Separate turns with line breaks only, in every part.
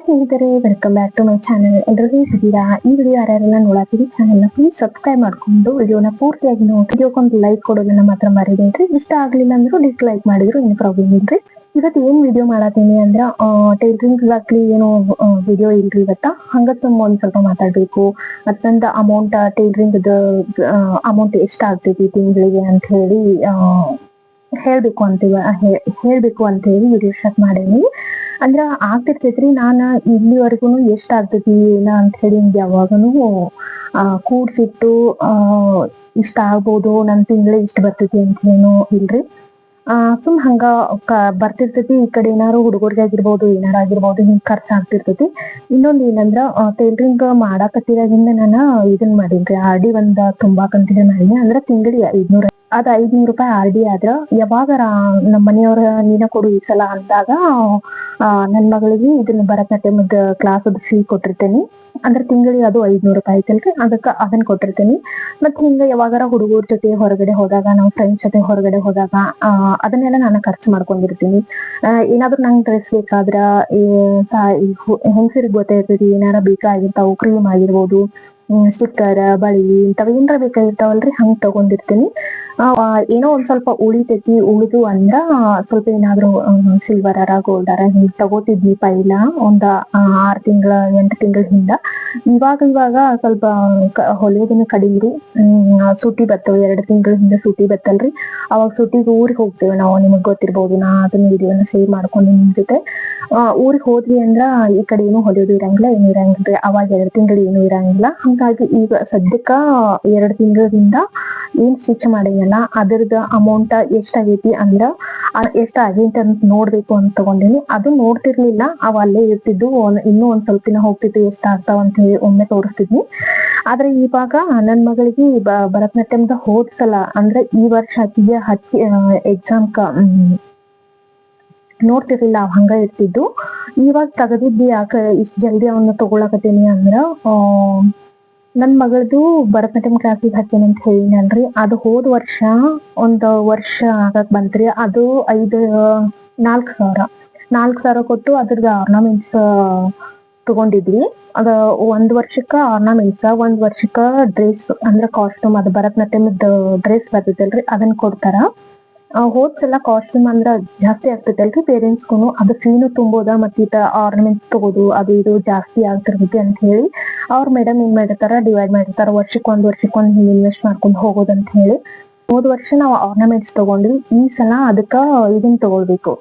ಸ್ನೇಹಿತರೆ, welcome back to my channel. ಎಲ್ಲರಿಗೂ ಹೇಗಿದ್ದೀರಾ? ಈ ವಿಡಿಯೋ ಯಾರ್ಯಾರೆಲ್ಲ ನೋಡಾತೀರಿ ಚಾನಲ್ನ ಪ್ಲೀಸ್ ಸಬ್ಸ್ಕ್ರೈಬ್ ಮಾಡ್ಕೊಂಡು ವಿಡಿಯೋನ ಪೂರ್ತಿಯಾಗಿ ನೋಡಿ ವಿಡಿಯೋಕ್ಕೊಂದು ಲೈಕ್ ಕೊಡೋದನ್ನ ಮಾತ್ರ ಮರಿಬೇಡ್ರಿ. ಇಷ್ಟ ಆಗ್ಲಿಲ್ಲ ಅಂದ್ರೂ ಡಿಸ್ಲೈಕ್ ಮಾಡಿದ್ರು ಏನು ಪ್ರಾಬ್ಲಮ್ ಇಲ್ರಿ. ಇವತ್ತು ಏನ್ ವಿಡಿಯೋ ಮಾಡತ್ತೀನಿ ಅಂದ್ರ ಟೈಲರಿಂಗ್ ಆಗ್ಲಿ ಏನೋ ವಿಡಿಯೋ ಇಲ್ರಿ ಇವತ್ತ. ಹಂಗ ಒಂದ್ ಸ್ವಲ್ಪ ಮಾತಾಡ್ಬೇಕು. ಮತ್ತೊಂದು ಅಮೌಂಟ್ ಟೈಲರಿಂಗ್ ಅಮೌಂಟ್ ಎಷ್ಟ ಆಗ್ತೈತಿ ತಿಂಗಳಿಗೆ ಅಂತ ಹೇಳಿ ಹೇಳ್ಬೇಕು ಅಂತ ಹೇಳಿ ವಿಡಿಯೋ ಸ್ಟಾರ್ಟ್ ಮಾಡೇನಿ. ಅಂದ್ರ ಆಗ್ತಿರ್ತೈತ್ರಿ. ನಾನ ಇಲ್ಲಿವರೆಗೂ ಎಷ್ಟ್ ಆಗ್ತೈತಿ ಏನ ಅಂತ ಹೇಳಿ ಯಾವಾಗನು ಕೂಡ್ಸಿಟ್ಟು ಇಷ್ಟ ಆಗ್ಬೋದು, ನನ್ ತಿಂಗಳಿಗೆ ಇಷ್ಟ ಬರ್ತೈತಿ ಅಂತ ಏನು ಇಲ್ರಿ. ಸುಮ್ ಹಂಗ ಬರ್ತಿರ್ತೈತಿ. ಈ ಕಡೆ ಏನಾರು ಹುಡುಗರಿಗೆ ಆಗಿರ್ಬೋದು, ಏನಾರ ಆಗಿರ್ಬೋದು, ಹಿಂಗ್ ಖರ್ಚ್ ಆಗ್ತಿರ್ತೈತಿ. ಇನ್ನೊಂದ್ ಏನಂದ್ರ ಟೈಲರಿಂಗ್ ಮಾಡಾಕತ್ತಿದಾಗಿಂದ ನಾನು ಇದನ್ ಮಾಡೀನ್ರಿ, RD ಒಂದ್ ತುಂಬಾಕಂತಿದೆ ಮಾಡೀನಿ. ಅಂದ್ರ ತಿಂಗಳಿಗೆ 500. ಅದ್ 500 ರೂಪಾಯಿ RD ಆದ್ರ ಯಾವಾಗಾರ ನಮ್ಮ ಮನೆಯವ್ರ ನೀನ ಕೊಡು ಈ ಸಲ ಅಂದಾಗ ನನ್ ಮಗಳಿಗೆ ಇದನ್ನ ಭರತನಾಟ್ಯಮದ ಕ್ಲಾಸ್ ಫೀ ಕೊಟ್ಟಿರ್ತೇನಿ. ಅಂದ್ರ ತಿಂಗಳಿಗೆ ಅದು 500 ರೂಪಾಯಿ ಐತಲ್ರಿ, ಅದನ್ನ ಕೊಟ್ಟಿರ್ತೇನಿ. ಮತ್ ಹಿಂಗ ಯಾವಾಗಾರ ಹುಡುಗರ ಜೊತೆ ಹೊರಗಡೆ ಹೋದಾಗ, ನಾವ್ ಫ್ರೆಂಡ್ಸ್ ಜೊತೆ ಹೊರಗಡೆ ಹೋದಾಗ ಅದನ್ನೆಲ್ಲ ನಾನು ಖರ್ಚು ಮಾಡ್ಕೊಂಡಿರ್ತೀನಿ. ಏನಾದ್ರು ನಂಗೆ ಡ್ರೆಸ್ ಬೇಕಾದ್ರ ಹೆಂಗಸರಿಗೆ ಗೊತ್ತಾಗಿರ್ತೈತಿ, ಏನಾರ ಬೇಕಾಗಿರ್ತಾವ, ಕ್ರೀಮ್ ಆಗಿರ್ಬೋದು, ಸ್ಟಿಕ್ಕರ್, ಬಳಿ ಇಂಥವ್ ಏನಾರ ಬೇಕಾಗಿರ್ತಾವಲ್ರಿ, ಹಂಗ್ ತಗೊಂಡಿರ್ತೀನಿ. ಏನೋ ಒಂದ್ ಸ್ವಲ್ಪ ಉಳಿದು ಅಂದ್ರ ಸ್ವಲ್ಪ ಏನಾದ್ರು ಸಿಲ್ವರ್ ಗೋಲ್ಡರ ಹಿಂಗ್ ತಗೋತಿದ್ವಿ ಪೈಲ ಒಂದ್ 6 ತಿಂಗಳ 8 ತಿಂಗಳ ಹಿಂದ. ಇವಾಗ ಸ್ವಲ್ಪ ಹೊಲಿಯೋದನ್ನ ಕಡಿಮ್ರಿ. ಸೂಟಿ ಬರ್ತವೆ, 2 ತಿಂಗಳ ಹಿಂದ ಸೂಟಿ ಬತ್ತಲ್ರಿ. ಅವಾಗ ಸೂಟಿಗೆ ಊರಿಗೆ ಹೋಗ್ತೇವೆ ನಾವು. ನಿಮಗ್ ಗೊತ್ತಿರ್ಬೋದು, ನಾ ಅದನ್ನ ವಿಡಿಯೋನ ಶೇರ್ ಮಾಡ್ಕೊಂಡು ನಿಮ್ ಜೊತೆ. ಊರಿಗೆ ಹೋದ್ವಿ ಅಂದ್ರ ಈ ಕಡೆ ಏನು ಹೊಲಿಯೋದು ಇರಂಗಿಲ್ಲ, ಏನು ಇರಂಗಿಲ್ರಿ. ಅವಾಗ 2 ತಿಂಗಳು ಏನು ಇರಂಗಿಲ್ಲ. ಹಂಗಾಗಿ ಈಗ ಸದ್ಯಕ್ಕ 2 ತಿಂಗಳಿಂದ ಏನ್ ಸ್ಟಿಚ್ ಮಾಡೇನಲ್ಲ ಅದ್ರದ್ದು ಅಮೌಂಟ್ ಎಷ್ಟಾಗೈತಿ ಅಂದ್ರ ಎಷ್ಟ ಆಗೈತಿ ಅಂತ ನೋಡ್ಬೇಕು ಅಂತ ತಗೊಂಡಿನಿ. ಅದು ನೋಡ್ತಿರ್ಲಿಲ್ಲ, ಅವ್ ಅಲ್ಲೇ ಇರ್ತಿದ್ದು. ಇನ್ನೂ ಒಂದ್ ಸ್ವಲ್ಪ ದಿನ ಹೋಗ್ತಿದ್ದು ಎಷ್ಟ ಆಗ್ತಾವ ಅಂತ ಹೇಳಿ ಒಮ್ಮೆ ತೋರಿಸ್ತಿದ್ನಿ. ಆದ್ರೆ ಇವಾಗ ನನ್ ಮಗಳಿಗೆ ಭರತನಾಟ್ಯಮ್ದ ಹೋದ್ಸಲ ಅಂದ್ರೆ ಈ ವರ್ಷ ಹಚ್ಚಿ ಎಕ್ಸಾಮ್ಕ ನೋಡ್ತಿರ್ಲಿಲ್ಲ, ಅವ್ ಹಂಗ ಇರ್ತಿದ್ದು. ಇವಾಗ ತಗದಿದ್ದಿ ಯಾಕ ಇಷ್ಟ ಜಲ್ದಿ ಅವನ್ನ ತಗೊಳಕತ್ತೀನಿ ಅಂದ್ರ ನನ್ ಮಗಳದು ಭರತನಾಟ್ಯಂ ಕ್ಲಾಸಿಗೆ ಹಚ್ಚೇನಿ ಅಂತ ಹೇಳಿನಲ್ರಿ. ಅದು ಹೋದ್ ವರ್ಷ ಒಂದ್ ವರ್ಷ ಆಗಕ್ ಬಂತ್ರಿ. ಅದು 4 ಸಾವಿರ ಕೊಟ್ಟು ಅದ್ರದ್ದು ಆರ್ನಮೆಂಟ್ಸ್ ತಗೊಂಡಿದ್ವಿ. ಅದ 1 ವರ್ಷಕ್ಕ ಆರ್ನಮೆಂಟ್ಸ್, 1 ವರ್ಷಕ್ಕ ಡ್ರೆಸ್ ಅಂದ್ರ ಕಾಸ್ಟ್ಯೂಮ್, ಅದು ಭರತನಾಟ್ಯಮದ ಡ್ರೆಸ್ ಬರ್ತೈತಲ್ರಿ ಅದನ್ನ ಕೊಡ್ತಾರ. ಹೋದ್ಸಲ ಕಾಸ್ಟ್ಯೂಮ್ ಅಂದ್ರ ಜಾಸ್ತಿ ಆಗ್ತೈತಲ್ರಿ ಪೇರೆಂಟ್ಸ್ಗೂ, ಅದು ಫೀನು ತುಂಬೋದ ಮತ್ತ ಆರ್ನಮೆಂಟ್ಸ್ ತಗೋದು ಅದು ಇದು ಜಾಸ್ತಿ ಆಗ್ತಿರ್ತೈತಿ ಅಂತ ಹೇಳಿ ಅವ್ರ ಮೇಡಮ್ ಏನ್ ಮಾಡಿರ್ತಾರ, ಡಿವೈಡ್ ಮಾಡಿರ್ತಾರ, ವರ್ಷಕ್ಕೊಂದ್ ಹಿಂಗ್ ಇನ್ವೆಸ್ಟ್ ಮಾಡ್ಕೊಂಡು ಹೋಗೋದಂತ ಹೇಳಿ. ಹೋದ್ ವರ್ಷ ನಾವು ಆರ್ನಮೆಂಟ್ಸ್ ತಗೊಂಡ್ವಿ. ಈ ಸಲ ಅದಕ್ಕ ಇದನ್ ತಗೊಳ್ಬೇಕು,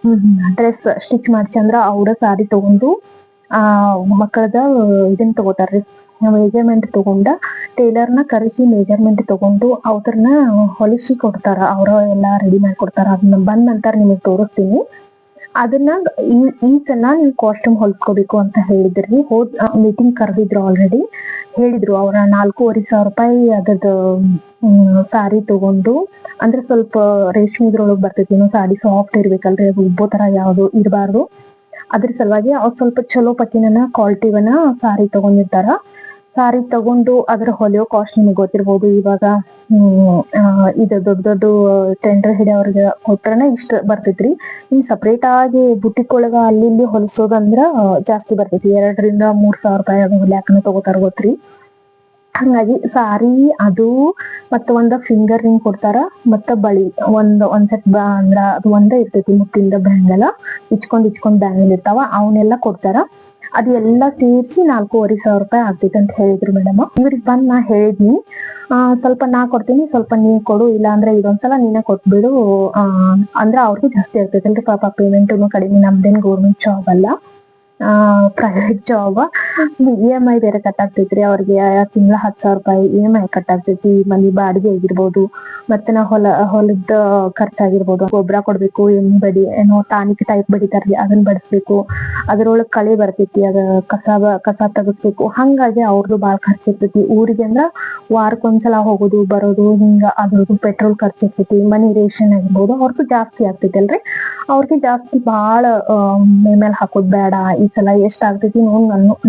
ಡ್ರೆಸ್ ಸ್ಟಿಚ್ ಮಾಡ್ಸಿ. ಅಂದ್ರ ಅವ್ರ ಸಾರಿ ತಗೊಂಡು ಮಕ್ಕಳದ ಇದನ್ ತಗೋತಾರ್ರಿ, ಮೆಜರ್ಮೆಂಟ್ ತಗೊಂಡ ಟೇಲರ್ನ ಕರೆಸಿ ಮೆಜರ್ಮೆಂಟ್ ತಗೊಂಡು ಅವ್ರನ್ನ ಹೊಲಿಸಿ ಕೊಡ್ತಾರ. ಅವ್ರ ಎಲ್ಲಾ ರೆಡಿ ಮಾಡಿ ಕೊಡ್ತಾರ. ಅದನ್ನ ಬಂದ ನಂತರ ನಿಮಗ್ ತೋರಿಸ್ತೀನಿ. ಅದನ್ನ ಈ ಸಲ ನೀವು ಕಾಸ್ಟ್ಯೂಮ್ ಹೊಲ್ಸ್ಕೋಬೇಕು ಅಂತ ಹೇಳಿದ್ರಿ. ಮೀಟಿಂಗ್ ಕರೆದಿದ್ರು, ಆಲ್ರೆಡಿ ಹೇಳಿದ್ರು. ಅವ್ರ 4,500 ರೂಪಾಯಿ ಅದ್ರದ್ದು ಸಾರಿ ತಗೊಂಡು, ಅಂದ್ರೆ ಸ್ವಲ್ಪ ರೇಷ್ಮೆ ಇದ್ರೊಳಗ್ ಬರ್ತೈತಿ, ಸಾಡಿ ಸಾಫ್ಟ್ ಇರ್ಬೇಕಲ್ರಿ, ಅದು ಉಬ್ಬೋ ತರ ಯಾವ್ದು ಇರಬಾರ್ದು. ಅದ್ರ ಸಲುವಾಗಿ ಅವ್ರು ಸ್ವಲ್ಪ ಚಲೋ ಪಟ್ಟಿನ ಕ್ವಾಲಿಟಿವನ್ನ ಸಾರಿ ತಗೊಂಡಿರ್ತಾರ. ಸಾರಿ ತಗೊಂಡು ಅದ್ರ ಹೊಲಿಯೋ ಕಾಸ್ಟ್ ನಿಮ್ಗೆ ಗೊತ್ತಿರ್ಬೋದು. ಇವಾಗ ಇದು ದೊಡ್ಡ ಟೆಂಡರ್ ಹಿಡಿಯೋರ್ಗೆ ಕೊಟ್ರನ ಇಷ್ಟ ಬರ್ತೈತ್ರಿ. ಈ ಸಪ್ರೇಟ್ ಆಗಿ ಬುಟಿಕ್ ಒಳಗ ಅಲ್ಲಿ ಹೊಲಿಸೋದಂದ್ರ ಜಾಸ್ತಿ ಬರ್ತೈತಿ. 2,000-3,000 ರೂಪಾಯಿ ಅದು ಹೊಲಿಯಾಕನ ತಗೋತಾರ ಗೊತ್ತ್ರಿ. ಹಂಗಾಗಿ ಸಾರಿ ಅದು ಮತ್ತ ಒಂದ್ ಫಿಂಗರ್ ರಿಂಗ್ ಕೊಡ್ತಾರ, ಮತ್ತ ಬಳಿ ಒಂದ್ ಸೆಟ್ ಅಂದ್ರ ಅದು ಒಂದ ಇರ್ತೈತಿ ಮುತ್ತಿಂದ ಬ್ಯಾಂಗಲ್, ಇಚ್ಕೊಂಡ್ ಬ್ಯಾಂಗಲ್ ಇರ್ತಾವ, ಅವನ್ನೆಲ್ಲ ಕೊಡ್ತಾರ. ಅದು ಎಲ್ಲಾ ಸೇರ್ಸಿ 4,500 ರೂಪಾಯಿ ಆಗ್ತೈತಿ ಅಂತ ಹೇಳಿದ್ರು ಮೇಡಮ್. ಇವ್ರಿಗೆ ಬಂದ್ ನಾ ಹೇಳಿದ್ನಿ, ಸ್ವಲ್ಪ ನಾ ಕೊಡ್ತೀನಿ, ಸ್ವಲ್ಪ ನೀವ್ ಕೊಡು, ಇಲ್ಲ ಅಂದ್ರೆ ಇದೊಂದ್ಸಲ ನೀನ ಕೊಟ್ಬಿಡು ಅಂದ್ರ ಅವ್ರಿಗೂ ಜಾಸ್ತಿ ಆಗ್ತೈತಲ್ರಿ ಪಾಪ. ಪೇಮೆಂಟ್ನು ಕಡಿಮೆ, ನಮ್ದೇನ್ ಗೌರ್ಮೆಂಟ್ ಜಾಬ್ ಅಲ್ಲ, ಪ್ರೈವೇಟ್ ಜಾಬ್. EMI ಬೇರೆ ಕಟ್ ಆಗ್ತೈತ್ರಿ ಅವ್ರಿಗೆ. ತಿಂಗಳ 10,000 ರೂಪಾಯಿ EMI ಕಟ್ ಆಗ್ತೈತಿ. ಮನಿ ಬಾಡಿಗೆ ಆಗಿರ್ಬೋದು, ಮತ್ತೆ ನಾವು ಹೊಲದ ಖರ್ಚಾಗಿರ್ಬೋದು, ಗೊಬ್ಬರ ಕೊಡ್ಬೇಕು, ಎಣ್ಣೆ ಬಡಿ ಏನೋ ಟಾನಿಕ್ ಟೈಪ್ ಬಡಿತಾರ್ರಿ ಅದನ್ನ ಬಡಿಸ್ಬೇಕು, ಅದ್ರೊಳಗ್ ಕಳೆ ಬರ್ತೈತಿ, ಅದ ಕಸ ತೆಗಿಸ್ಬೇಕು. ಹಂಗಾಗಿ ಅವ್ರದ್ದು ಬಾಳ್ ಖರ್ಚು ಇರ್ತೈತಿ. ಊರಿಗೆ ಅಂದ್ರ ವಾರಕ್ಕೊಂದ್ಸಲ ಹೋಗೋದು ಬರೋದು, ಹಿಂಗ ಅದ್ರದ್ದು ಪೆಟ್ರೋಲ್ ಖರ್ಚು ಇರ್ತೈತಿ. ಮನಿ ರೇಷನ್ ಆಗಿರ್ಬೋದು, ಅವ್ರದ್ದು ಜಾಸ್ತಿ ಆಗ್ತೈತಿ ಅಲ್ರಿ. ಅವ್ರಿಗೆ ಜಾಸ್ತಿ ಬಾಳ ಮೇಲ್ ಹಾಕೋದ್ ಬೇಡ. ಈ ಸಲ ಎಷ್ಟ್ ಆಗ್ತೈತಿ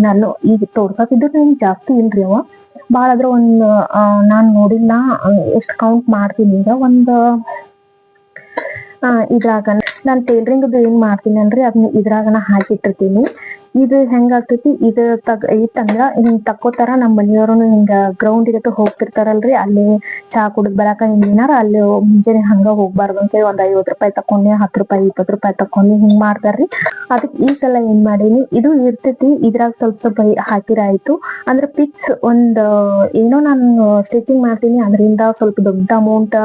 ನಾನು ಈಗ ತೋರ್ಸಕಿದ್ರೆ ನಿಮ್ಗೆ ಜಾಸ್ತಿ ಇಲ್ರಿ. ಅವ ಬಾಳ ಆದ್ರ ನಾನ್ ನೋಡಿಲ್ಲ, ಎಷ್ಟ್ ಕೌಂಟ್ ಮಾಡ್ತೀನಿ. ಈಗ ಇದ್ರಾಗ ನಾನ್ ಟೈಲರಿಂಗ್ ಏನ್ ಮಾಡ್ತೀನಿ ಅಲ್ರಿ, ಅದನ್ನ ಇದ್ರಾಗನ ಹಾಕಿಟ್ಟಿರ್ತೀನಿ. ಇದು ಹೆಂಗಾಗ್ತೈತಿ, ಇದು ಇತ್ತಂದ್ರ ಹಿಂಗ್ ತಕ್ಕೋತಾರ. ನಮ್ ಮನಿಯವ್ರುನು ಹಿಂಗ ಗ್ರೌಂಡ್ ಇಗತ್ತ ಹೋಗ್ತಿರ್ತಾರಲ್ರಿ, ಅಲ್ಲಿ ಚಾ ಕುಡಿದ್ ಬರಾಕ ಹಿಂಗೇನಾರ ಅಲ್ಲಿ ಮುಂಜಾನೆ ಹಂಗ ಹೋಗ್ಬಾರ್ದು ಅಂತೇಳಿ ಒಂದ್ 50 ರೂಪಾಯಿ ತಕೊಂಡಿ, 10 ರೂಪಾಯಿ 20 ರೂಪಾಯಿ ತಕೊಂಡಿ ಹಿಂಗ್ ಮಾಡ್ತಾರ್ರಿ. ಅದಕ್ ಈ ಸಲ ಏನ್ ಮಾಡೀನಿ, ಇದು ಇರ್ತೈತಿ ಇದ್ರಾಗ ಸ್ವಲ್ಪ ಹಾಕಿರ ಆಯ್ತು. ಅಂದ್ರ ಫಿಕ್ಸ್ ಒಂದ್ ಏನೋ ನಾನು ಸ್ಟಿಚಿಂಗ್ ಮಾಡ್ತೀನಿ ಅದರಿಂದ ಸ್ವಲ್ಪ ದೊಡ್ಡ ಅಮೌಂಟ್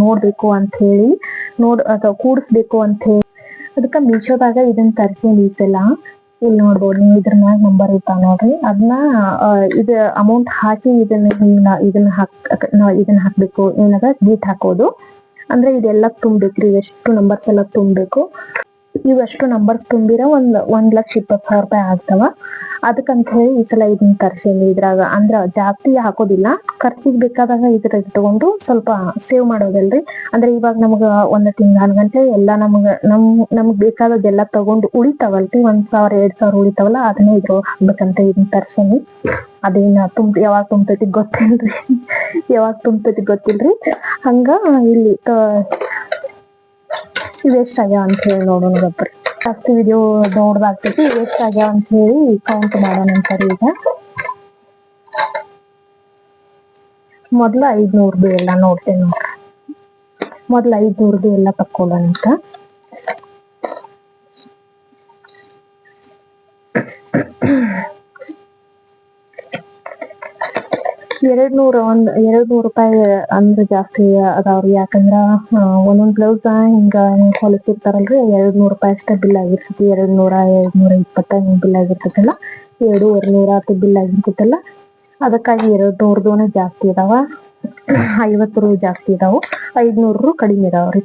ನೋಡ್ಬೇಕು ಅಂತ ಹೇಳಿ ಅಥವಾ ಕೂಡಿಸ್ಬೇಕು ಅಂತ ಹೇಳಿ ಅದಕ್ಕ ಮೀಶೋದಾಗ ಇದನ್ನ ತರ್ಸೇನಿ ಈ ಸಲ. ಇಲ್ಲಿ ನೋಡ್ಬೋದು ನೀವು, ಇದ್ರ ಮ್ಯಾಗ ನಂಬರ್ ಇರ್ತಾವ ನೋಡ್ರಿ, ಅದನ್ನ ಇದು ಅಮೌಂಟ್ ಹಾಕಿ ಇದನ್ನ ಹಾಕ್ಬೇಕು. ಏನದ ಗೀಟ್ ಹಾಕೋದು ಅಂದ್ರೆ ಇದೆಲ್ಲ ತುಂಬ್ಬೇಕ್ರಿ, ಎಷ್ಟು ನಂಬರ್ಸ್ ಎಲ್ಲ ತುಂಬ್ಬೇಕು. ಇವೆಷ್ಟು ನಂಬರ್ಸ್ ತುಂಬಿರ 1,20,000 ರೂಪಾಯಿ ಆಗ್ತಾವ. ಅದಕ್ಕಂತ ಹೇಳಿ ಈ ಸಲ ಇದನ್ನ ತರ್ಸೇನಿ. ಇದ್ರಾಗ ಅಂದ್ರ ಜಾಸ್ತಿ ಹಾಕೋದಿಲ್ಲ, ಖರ್ಚಿಗೆ ಬೇಕಾದಾಗ ಇದ್ರ ತಗೊಂಡು ಸ್ವಲ್ಪ ಸೇವ್ ಮಾಡೋದಲ್ರಿ. ಅಂದ್ರೆ ಇವಾಗ ನಮ್ಗ ಒಂದ್ ತಿಂಗಳ ಗಂಟೆ ಎಲ್ಲಾ ನಮ್ಗ್ ಬೇಕಾದದೆಲ್ಲ ತಗೊಂಡು ಉಳಿತಾವಲ್ರಿ, 1,000 2,000 ಉಳಿತಾವಲ್ಲ, ಅದನ್ನೇ ಇದ್ರ ಹಾಕ್ಬೇಕಂತ ಇದನ್ನ ತರ್ಸೇನಿ. ಅದೇನ ಯಾವಾಗ ತುಂಬತೈತಿ ಗೊತ್ತಿಲ್ರಿ. ಹಂಗ ಇಲ್ಲಿ ವೇಸ್ಟ್ ಆಗ್ಯಾವ ಅಂತ ಹೇಳಿ ನೋಡೋಣ ಗೊಬ್ಬರ. ಜಾಸ್ತಿ ವಿಡಿಯೋ ನೋಡ್ದಾಗ್ತೈತಿ, ವೇಸ್ಟ್ ಆಗ್ಯಾವ ಅಂತ ಹೇಳಿ ಕೌಂಟ್ ಮಾಡೋಣ ಅಂತಾರೆ. ಈಗ ಮೊದ್ಲು 500 ಎಲ್ಲ ನೋಡ್ತೇನೆ ನೋಡ್ರಿ. ಮೊದ್ಲು 500 ಎಲ್ಲ ತಕ್ಕೊಳ್ಳೋಣ ಅಂತ. $200 ರೂಪಾಯಿ ಅಂದ್ರೆ ಜಾಸ್ತಿ ಅದಾವ್ರಿ. ಯಾಕಂದ್ರ ಒಂದೊಂದ್ ಬ್ಲೌಸ್ ಹಿಂಗ ಹೊಲಿಸಿರ್ತಾರಲ್ರಿ, 200 ರೂಪಾಯಿ ಅಷ್ಟೇ ಬಿಲ್ ಆಗಿರ್ತೈತಿ. 200, 220 ಹಿಂಗ್ ಬಿಲ್ ಆಗಿರ್ತೈತಲ್ಲ, 200 ಬಿಲ್ ಆಗಿರ್ತೈತಲ್ಲ. ಅದಕ್ಕಾಗಿ 200 ಜಾಸ್ತಿ ಇದಾವ, 50 ಜಾಸ್ತಿ ಇದಾವು, 500 ಕಡಿಮೆ ಇದಾವ್ರಿ.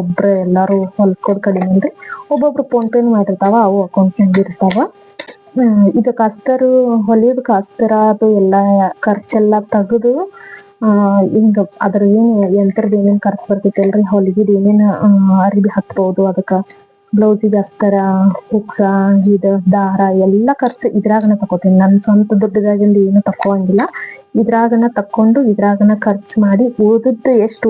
ಒಬ್ರು ಎಲ್ಲಾರು ಹೊಲ್ಸ್ಕೋದ್ ಕಡಿಮೆ ಇಲ್ರಿ, ಒಬ್ಬೊಬ್ರು ಫೋನ್ ಪೇ ಮಾಡಿರ್ತಾವ, ಅವು ಅಕೌಂಟ್ ನಾಗ ಇರ್ತಾವ. ಇದಕ್ ಅಸ್ತರು ಹೊಲಿಯೋದಕ್ ಅಸ್ತರ ಅದು ಎಲ್ಲಾ ಖರ್ಚೆಲ್ಲಾ ತೆಗ್ದು ಹಿಂಗ ಅದ್ರ ಯಂತ್ರದ ಏನೇನ್ ಖರ್ಚು ಬರ್ತೈತಲ್ರಿ, ಹೊಲಿಗಿದ್ ಏನೇನ್ ಅರ್ಬಿ ಹಾಕ್ಬೋದು, ಅದಕ್ಕ ಬ್ಲೌಸಿಗೆ ಅಸ್ತರ, ಹುಕ್ಸ, ದಾರ ಎಲ್ಲಾ ಖರ್ಚು ಇದ್ರಾಗನ ತಕೋತೀನಿ. ನನ್ ಸ್ವಂತ ದುಡ್ಡದಾಗಿಂದ ಏನು ತಕೋಂಗಿಲ್ಲ, ಇದ್ರಾಗನ ತಕೊಂಡು ಇದ್ರಾಗನ ಖರ್ಚು ಮಾಡಿ ಉಳಿದದ್ದು ಎಷ್ಟು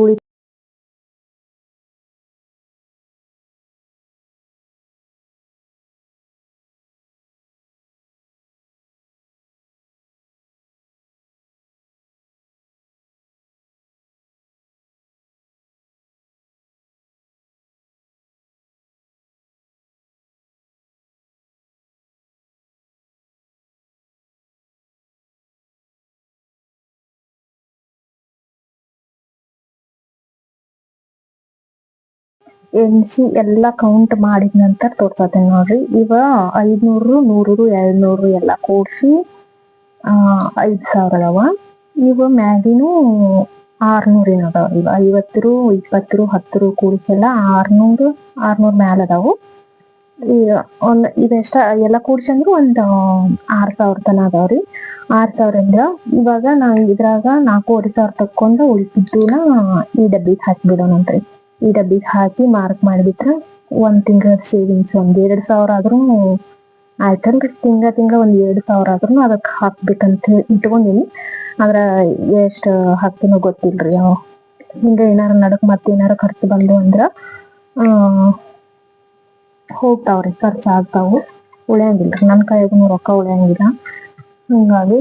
ಎಣ್ಸಿ ಎಲ್ಲಾ ಕೌಂಟ್ ಮಾಡಿದ ನಂತರ ತೋರ್ಸತ್ತೇನೆ ನೋಡ್ರಿ. ಇವ 500, 100, 200 ಎಲ್ಲಾ ಕೂಡ್ಸಿ 5,000 ಅದಾವ. ಇವ ಮ್ಯಾಗಿನೂ 600 ಅದಾವ. ಇವ 50, 20, 10 ಕೂಡ್ಸೆಲ್ಲ 600 ಮ್ಯಾಲ ಅದಾವು. ಇದೆಷ್ಟ ಎಲ್ಲಾ ಕೂಡ್ಸಿ ಅಂದ್ರ ಒಂದ್ 6,000 ತನ ಅದಾವ್ರಿ. 6,000 ಅಂದ್ರ ಇವಾಗ ನಾವ್ ಇದ್ರಾಗ 4,500 ತಕೊಂಡ ಉಳಿಸಿದ್ದೂನ ಈ ಡಬ್ಬಿಗ್ ಹಾಕ್ಬಿಡೋಣಂತ್ರಿ. ಈ ಡಬ್ಬಿಗ್ ಹಾಕಿ ಮಾರ್ಕ್ ಮಾಡಿಬಿಟ್ರ ಒಂದ್ ತಿಂಗಳ ಸೇವಿಂಗ್ಸ್ ಒಂದ್ 2,000 ಆದ್ರೂ ಆಯ್ತಲ್ರಿ. ತಿಂಗಳ ಒಂದ್ 2,000 ಆದ್ರೂ ಅದಕ್ ಹಾಕ್ಬೇಕಂತ ಇಟ್ಕೊಂಡಿನಿ. ಆದ್ರ ಎಷ್ಟ್ ಹಾಕ್ತೀನೋ ಗೊತ್ತಿಲ್ರಿ. ಹಿಂಗ ಏನಾರ ನಡಕ್ ಮತ್ತೇನಾರ ಖರ್ಚು ಬಂದು ಅಂದ್ರ ಹೋಗ್ತಾವ್ರಿ, ಖರ್ಚು ಆಗ್ತಾವು, ಉಳಿಯಂಗಿಲ್ರಿ. ನನ್ ಕೈಯಾಗನು ರೊಕ್ಕ ಉಳಿಯಂಗಿಲ್ಲ. ಹಿಂಗಾಗಿ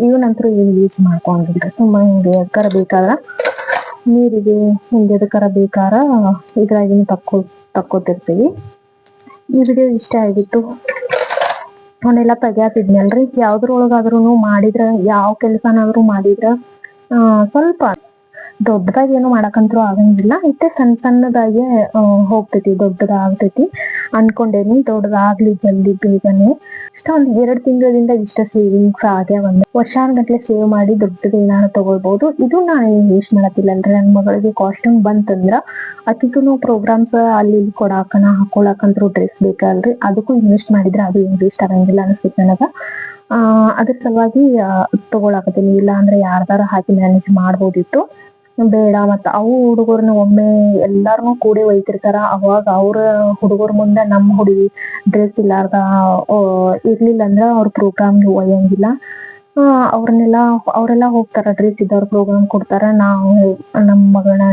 ಇವನಂತರೂ ಏನು ಯೂಸ್ ಮಾಡ್ಕೊಂಡಿಲ್ರಿ. ಸುಮ್ಮ ಹಿಂಗೆ ಎದಕ್ಕರ ಬೇಕಾದ್ರ ನೀರಿಗೆ ಹಿಂಗೆ ಎದಕ್ಕರ ಬೇಕಾರ ಇದ್ರಾಗಿನ ತಕ್ಕೋತಿರ್ತೀವಿ. ಈ ವಿಡಿಯೋ ಇಷ್ಟ ಆಗಿತ್ತು. ಅವನ್ನೆಲ್ಲ ತೆಗ್ಯಾತಿದ್ನಲ್ರಿ, ಯಾವ್ದ್ರೊಳಗಾದ್ರೂ ಮಾಡಿದ್ರ, ಯಾವ ಕೆಲ್ಸನಾದ್ರೂ ಮಾಡಿದ್ರ ಸ್ವಲ್ಪ ದೊಡ್ಡದಾಗಿ ಏನು ಮಾಡಕಂತ್ರು ಆಗಂಗಿಲ್ಲ. ಇಷ್ಟೇ ಸಣ್ಣದಾಗೆ ಹೋಗ್ತೈತಿ, ದೊಡ್ಡದಾಗ್ತೈತಿ ಅನ್ಕೊಂಡೇನಿ. ದೊಡ್ಡದಾಗ್ಲಿ ಜಲ್ದಿ ಬೇಗನೆ. ಇಷ್ಟ ಒಂದ್ 2 ತಿಂಗಳಿಂದ ಇಷ್ಟ ಸೇವಿಂಗ್ಸ್ ಆಗ್ಯಾವ. ವರ್ಷಾನ್ಗಟ್ಲೆ ಸೇವ್ ಮಾಡಿ ದೊಡ್ಡದ ಏನಾರ ತಗೊಳ್ಬಹುದು. ಇದು ನಾನು ಯೂಸ್ ಮಾಡತ್ತಿಲ್ಲಲ್ರಿ. ನನ್ ಮಗಳಿಗೆ ಕಾಸ್ಟ್ಯೂಮ್ ಬಂತಂದ್ರ ಅತಿಗೂ ಪ್ರೋಗ್ರಾಮ್ಸ್ ಅಲ್ಲಿ ಇಲ್ಲಿ ಕೊಡಾಕನ ಹಾಕೊಳಕಂತ್ರು ಡ್ರೆಸ್ ಬೇಕಲ್ರಿ, ಅದಕ್ಕೂ ಇನ್ವೆಸ್ಟ್ ಮಾಡಿದ್ರ ಅದು ಏನು ವೇಸ್ಟ್ ಆಗಂಗಿಲ್ಲ ಅನ್ಸ್ತೈತಿ ನನಗ. ಅದ್ರ ಸಲುವಾಗಿ ತಗೊಳಕತ್ತೀನಿ. ಇಲ್ಲ ಅಂದ್ರೆ ಯಾರ್ದಾರ ಹಾಕಿ ಮ್ಯಾನೇಜ್ ಮಾಡ್ಬೋದಿತ್ತು, ಬೇಡ. ಮತ್ತ ಅವು ಹುಡುಗರ್ನ ಒಮ್ಮೆ ಎಲ್ಲಾರ್ನು ಕೂಡಿ ಒಯ್ತಿರ್ತಾರ. ಅವಾಗ ಅವ್ರ ಹುಡುಗರ್ ಮುಂದ ನಮ್ ಹುಡುಗಿ ಡ್ರೆಸ್ ಇರ್ಲಿಲ್ಲ ಅಂದ್ರ ಅವ್ರ ಪ್ರೋಗ್ರಾಮ್ಗೆ ಒಯ್ಯಂಗಿಲ್ಲ. ಅವರೆಲ್ಲ ಹೋಗ್ತಾರ, ಡ್ರೆಸ್ ಇದ್ದವ್ರ ಪ್ರೋಗ್ರಾಮ್ ಕೊಡ್ತಾರ. ನಾವು ನಮ್ ಮಗಳನ್ನ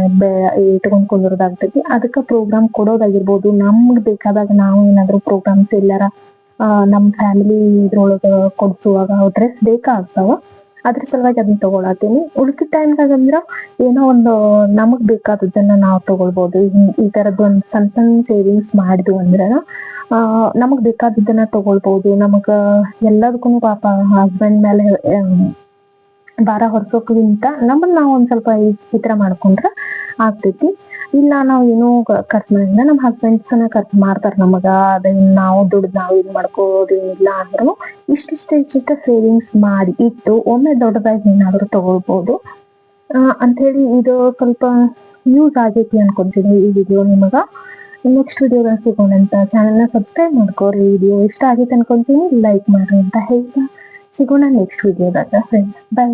ಇಟ್ಕೊಂಡ್ ಕುಂದ್ರದಾಗ್ತೈತಿ. ಅದಕ್ಕ ಪ್ರೋಗ್ರಾಮ್ ಕೊಡೋದಾಗಿರ್ಬೋದು, ನಮ್ಗ್ ಬೇಕಾದಾಗ ನಾವು ಏನಾದ್ರು ಪ್ರೋಗ್ರಾಮ್ಸ್ ಎಲ್ಲಾರ ನಮ್ಮ ಫ್ಯಾಮಿಲಿ ಇದ್ರೊಳಗ ಕೊಡ್ಸುವಾಗ ಡ್ರೆಸ್ ಬೇಕಾಗ್ತಾವ. ಅದ್ರ ಸಲುವಾಗಿ ಅದನ್ನ ತಗೊಳತೀನಿ. ಉಳ್ಕಿದ ಟೈಮ್ದಾಗ ಅಂದ್ರ ಏನೋ ಒಂದು ನಮಗ್ ಬೇಕಾದದ್ದನ್ನ ನಾವು ತಗೊಳ್ಬೋದು. ಈ ತರದ್ ಒಂದ್ ಸಣ್ಣ ಸಣ್ಣ ಸೇವಿಂಗ್ಸ್ ಮಾಡಿದ್ವು ಅಂದ್ರ ನಮಗ್ ಬೇಕಾದದ್ದನ್ನ ತಗೊಳ್ಬೋದು. ನಮಗ ಎಲ್ಲದಕ್ಕೂನು ಪಾಪ ಹಸ್ಬೆಂಡ್ ಮೇಲೆ ಭಾರ ಹೊರ್ಸೋಕ್ಕಿಂತ ನಮ್ಮನ್ನ ನಾವು ಒಂದ್ ಸ್ವಲ್ಪ ಈ ತರ ಮಾಡ್ಕೊಂಡ್ರ ಆಗ್ತೈತಿ. ಇಲ್ಲ ನಾವ್ ಏನೋ ಖರ್ಚು ಮಾಡಿಲ್ಲ, ನಮ್ ಹಸ್ಬೆಂಡ್ಸ್ ಖರ್ಚು ಮಾಡ್ತಾರ ನಮಗ, ಅದನ್ನ ನಾವು ದುಡ್ಡು ನಾವು ಇದ್ ಮಾಡ್ಕೋದೇನಿಲ್ಲ ಅಂದ್ರೂ ಇಷ್ಟಿಷ್ಟ ಸೇವಿಂಗ್ಸ್ ಮಾಡಿ ಇಟ್ಟು ಒಮ್ಮೆ ದೊಡ್ಡದಾಗಿ ಏನಾದ್ರು ತಗೊಳ್ಬೋದು ಅಂತ ಹೇಳಿ. ಇದು ಸ್ವಲ್ಪ ಯೂಸ್ ಆಗೈತಿ ಅನ್ಕೊಂತೀನಿ ಈ ವಿಡಿಯೋ ನಿಮಗ. ನೆಕ್ಸ್ಟ್ ವಿಡಿಯೋದಾಗ ಸಿಗೋಣ ಅಂತ. ಚಾನೆಲ್ನ ಸಬ್ಸ್ಕ್ರೈಬ್ ಮಾಡ್ಕೋರಿ. ವಿಡಿಯೋ ಇಷ್ಟ ಆಗೈತೆ ಅನ್ಕೊಂತೀನಿ, ಲೈಕ್ ಮಾಡ್ರಿ ಅಂತ ಹೇಳ್ತಾ ಸಿಗೋಣ ನೆಕ್ಸ್ಟ್ ವಿಡಿಯೋದಾಗ ಫ್ರೆಂಡ್ಸ್. ಬೈ.